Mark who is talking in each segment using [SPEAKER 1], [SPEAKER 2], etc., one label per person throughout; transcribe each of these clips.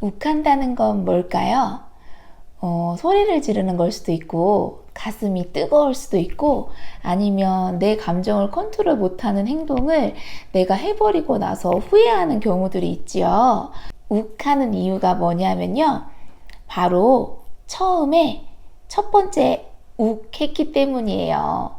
[SPEAKER 1] 욱한다는 건 뭘까요? 소리를 지르는 걸 수도 있고, 가슴이 뜨거울 수도 있고, 아니면 내 감정을 컨트롤 못하는 행동을 내가 해버리고 나서 후회하는 경우들이 있지요. 욱하는 이유가 뭐냐면요. 바로 처음에 첫 번째 욱했기 때문이에요.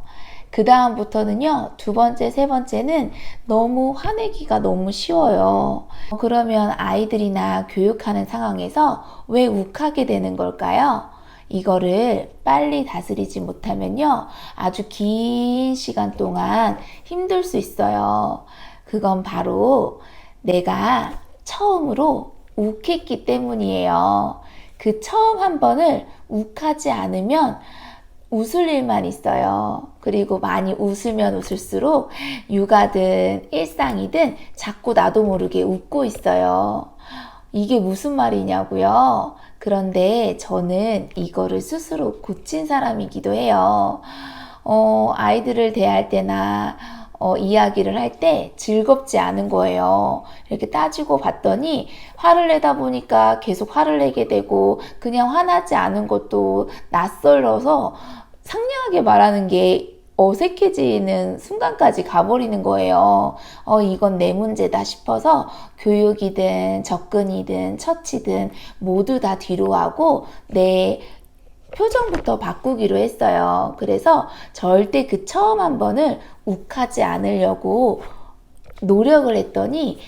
[SPEAKER 1] 그 다음부터는요, 두 번째, 세 번째는 너무 화내기가 너무 쉬워요. 그러면 아이들이나 교육하는 상황에서 왜 욱하게 되는 걸까요? 이거를 빨리 다스리지 못하면요, 아주 긴 시간 동안 힘들 수 있어요. 그건 바로 내가 처음으로 욱했기 때문이에요. 그 처음 한 번을 욱하지 않으면 웃을 일만 있어요. 그리고 많이 웃으면 웃을수록 육아든 일상이든 자꾸 나도 모르게 웃고 있어요. 이게 무슨 말이냐고요? 그런데 저는 이거를 스스로 고친 사람이기도 해요. 아이들을 대할 때나 이야기를 할 때 즐겁지 않은 거예요. 이렇게 따지고 봤더니 화를 내다 보니까 계속 화를 내게 되고 그냥 화나지 않은 것도 낯설어서 상냥하게 말하는 게 어색해지는 순간까지 가버리는 거예요. 이건 내 문제다 싶어서 교육이든 접근이든 처치든 모두 다 뒤로 하고 내 표정부터 바꾸기로 했어요. 그래서 절대 그 처음 한 번을 욱하지 않으려고 노력을 했더니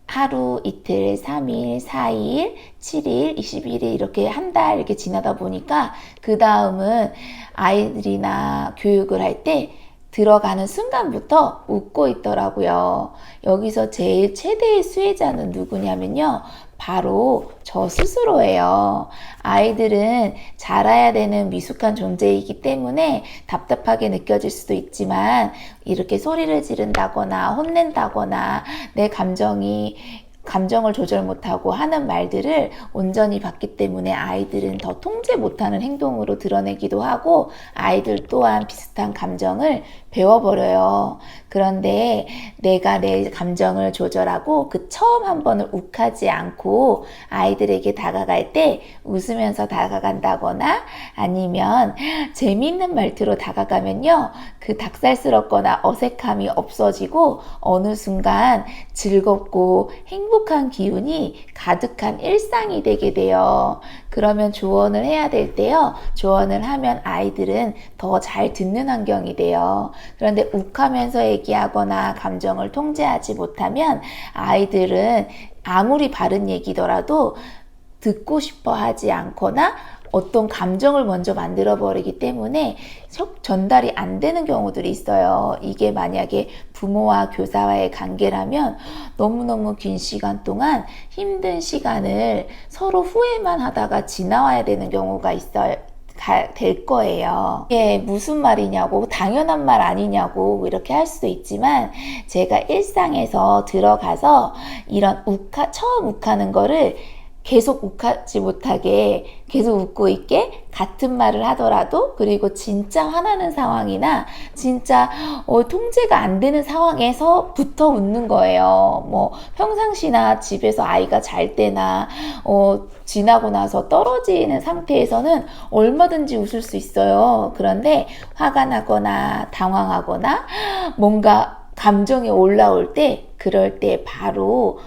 [SPEAKER 1] 하루, 이틀, 3일, 4일, 7일, 21일 이렇게 한 달 이렇게 지나다 보니까 그 다음은 아이들이나 교육을 할 때 들어가는 순간부터 웃고 있더라고요. 여기서 제일 최대의 수혜자는 누구냐면요. 바로 저 스스로예요. 아이들은 자라야 되는 미숙한 존재이기 때문에 답답하게 느껴질 수도 있지만 이렇게 소리를 지른다거나 혼낸다거나 내 감정을 조절 못하고 하는 말들을 온전히 봤기 때문에 아이들은 더 통제 못하는 행동으로 드러내기도 하고 아이들 또한 비슷한 감정을 배워버려요. 그런데 내가 내 감정을 조절하고 그 처음 한 번을 욱하지 않고 아이들에게 다가갈 때 웃으면서 다가간다거나 아니면 재미있는 말투로 다가가면요. 그 닭살스럽거나 어색함이 없어지고 어느 순간 즐겁고 행복한 기운이 가득한 일상이 되게 돼요. 그러면 조언을 해야 될 때요. 조언을 하면 아이들은 더 잘 듣는 환경이 돼요. 그런데 욱하면서 얘기하거나 감정을 통제하지 못하면 아이들은 아무리 바른 얘기더라도 듣고 싶어 하지 않거나 어떤 감정을 먼저 만들어 버리기 때문에 전달이 안 되는 경우들이 있어요. 이게 만약에 부모와 교사와의 관계라면 너무너무 긴 시간 동안 힘든 시간을 서로 후회만 하다가 지나와야 되는 경우가 있어요. 될 거예요. 이게 무슨 말이냐고, 당연한 말 아니냐고 이렇게 할 수도 있지만 제가 일상에서 들어가서 이런 처음 욱하는 거를 계속 욱하지 못하게 계속 웃고 있게 같은 말을 하더라도 그리고 진짜 화나는 상황이나 진짜 통제가 안 되는 상황에서부터 웃는 거예요. 뭐 평상시나 집에서 아이가 잘 때나 지나고 나서 떨어지는 상태에서는 얼마든지 웃을 수 있어요. 그런데 화가 나거나 당황하거나 뭔가 감정이 올라올 때 그럴 때 바로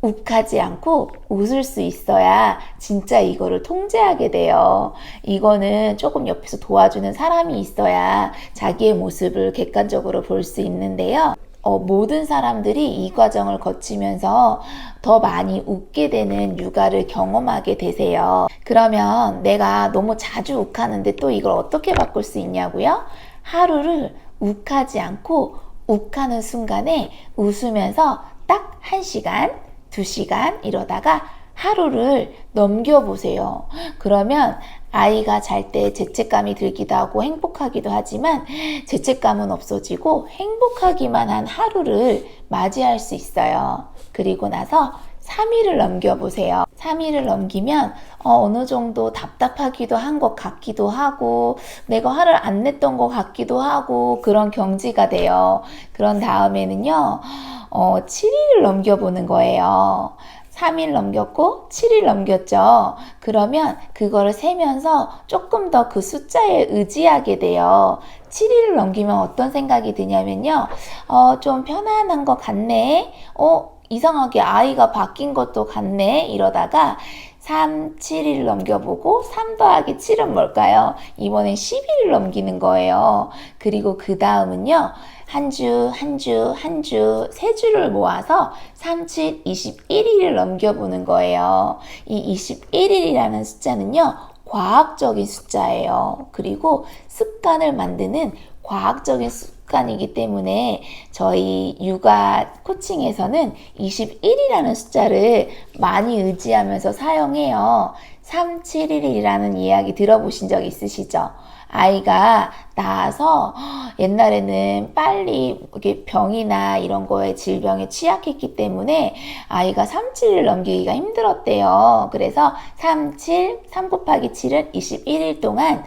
[SPEAKER 1] 욱하지 않고 웃을 수 있어야 진짜 이거를 통제하게 돼요. 이거는 조금 옆에서 도와주는 사람이 있어야 자기의 모습을 객관적으로 볼 수 있는데요. 모든 사람들이 이 과정을 거치면서 더 많이 웃게 되는 육아를 경험하게 되세요. 그러면 내가 너무 자주 욱하는데 또 이걸 어떻게 바꿀 수 있냐고요? 하루를 욱하지 않고 욱하는 순간에 웃으면서 딱 1시간 2시간 이러다가 하루를 넘겨보세요. 그러면 아이가 잘 때 죄책감이 들기도 하고 행복하기도 하지만 죄책감은 없어지고 행복하기만 한 하루를 맞이할 수 있어요. 그리고 나서 3일을 넘겨보세요. 3일을 넘기면 어느 정도 답답하기도 한 것 같기도 하고 내가 화를 안 냈던 것 같기도 하고 그런 경지가 돼요. 그런 다음에는요. 7일을 넘겨보는 거예요. 3일 넘겼고 7일 넘겼죠. 그러면 그거를 세면서 조금 더 그 숫자에 의지하게 돼요. 7일을 넘기면 어떤 생각이 드냐면요. 좀 편안한 것 같네. 이상하게 아이가 바뀐 것도 같네. 이러다가 3, 7일 넘겨보고 3 더하기 7은 뭘까요? 이번엔 11일 넘기는 거예요. 그리고 그 다음은요. 한 주, 한 주, 한 주, 세 주를 모아서 3, 7, 21일을 넘겨보는 거예요. 이 21일이라는 숫자는요. 과학적인 숫자예요. 그리고 습관을 만드는 과학적인 습관이기 때문에 저희 육아 코칭에서는 21이라는 숫자를 많이 의지하면서 사용해요. 371이라는 이야기 들어보신 적 있으시죠? 아이가 낳아서 옛날에는 빨리 이렇게 병이나 이런 거에 질병에 취약했기 때문에 아이가 3, 7일 넘기기가 힘들었대요. 그래서 3, 7, 3 곱하기 7은 21일 동안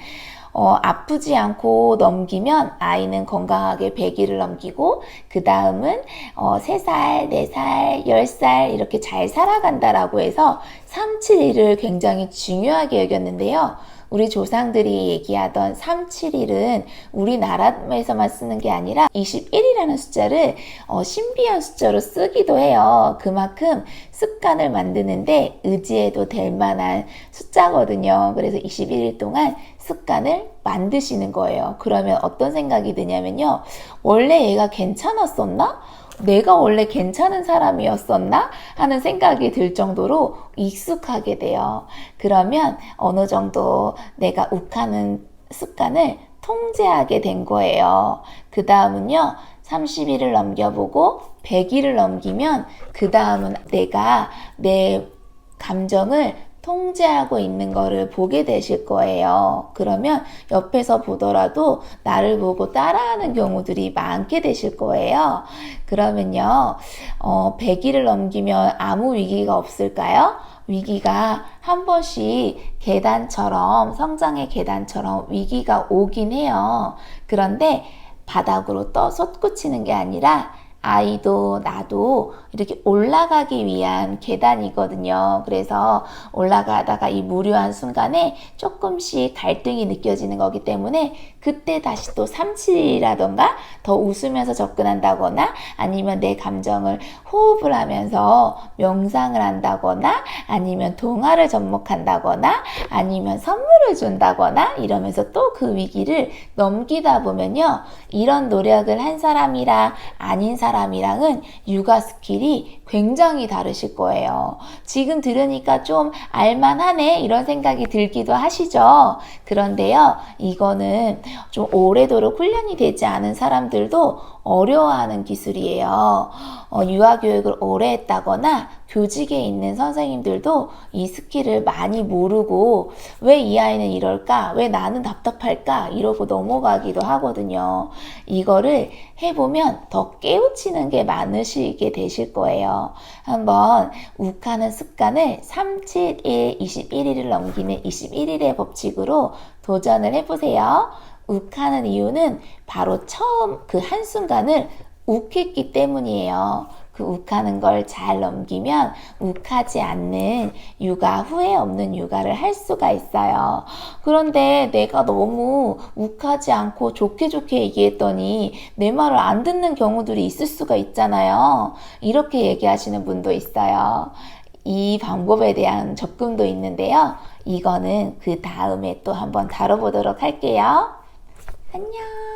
[SPEAKER 1] 아프지 않고 넘기면 아이는 건강하게 100일을 넘기고 그 다음은 3살, 4살, 10살 이렇게 잘 살아간다라고 해서 3, 7일을 굉장히 중요하게 여겼는데요. 우리 조상들이 얘기하던 3, 7일은 우리나라에서만 쓰는 게 아니라 21이라는 숫자를 신비한 숫자로 쓰기도 해요. 그만큼 습관을 만드는데 의지해도 될 만한 숫자거든요. 그래서 21일 동안 습관을 만드시는 거예요. 그러면 어떤 생각이 드냐면요. 원래 얘가 괜찮았었나? 내가 원래 괜찮은 사람이었었나? 하는 생각이 들 정도로 익숙하게 돼요. 그러면 어느 정도 내가 욱하는 습관을 통제하게 된 거예요. 그 다음은요, 30일을 넘겨보고 100일을 넘기면 그 다음은 내가 내 감정을 통제하고 있는 거를 보게 되실 거예요. 그러면 옆에서 보더라도 나를 보고 따라하는 경우들이 많게 되실 거예요. 그러면요, 100일을 넘기면 아무 위기가 없을까요? 위기가 한 번씩 계단처럼, 성장의 계단처럼 위기가 오긴 해요. 그런데 바닥으로 솟구치는 게 아니라 아이도 나도 이렇게 올라가기 위한 계단이거든요. 그래서 올라가다가 이 무료한 순간에 조금씩 갈등이 느껴지는 거기 때문에 그때 다시 또 삼칠이라던가 더 웃으면서 접근한다거나 아니면 내 감정을 호흡을 하면서 명상을 한다거나 아니면 동화를 접목한다거나 아니면 선물을 준다거나 이러면서 또 그 위기를 넘기다 보면요. 이런 노력을 한 사람이랑 아닌 사람이랑은 육아 스킬이 굉장히 다르실 거예요. 지금 들으니까 좀 알만하네 이런 생각이 들기도 하시죠. 그런데요. 이거는 좀 오래도록 훈련이 되지 않은 사람들도 어려워하는 기술이에요. 유아교육을 오래 했다거나 교직에 있는 선생님들도 이 스킬을 많이 모르고 왜 이 아이는 이럴까? 왜 나는 답답할까? 이러고 넘어가기도 하거든요. 이거를 해보면 더 깨우치는 게 많으시게 되실 거예요. 한번 욱하는 습관을 3, 7, 1, 21일을 넘기는 21일의 법칙으로 도전을 해보세요. 욱하는 이유는 바로 처음 그 한순간을 욱했기 때문이에요. 그 욱하는 걸 잘 넘기면 욱하지 않는 육아, 후회 없는 육아를 할 수가 있어요. 그런데 내가 너무 욱하지 않고 좋게 좋게 얘기했더니 내 말을 안 듣는 경우들이 있을 수가 있잖아요. 이렇게 얘기하시는 분도 있어요. 이 방법에 대한 접근도 있는데요. 이거는 그 다음에 또 한번 다뤄보도록 할게요. 안녕.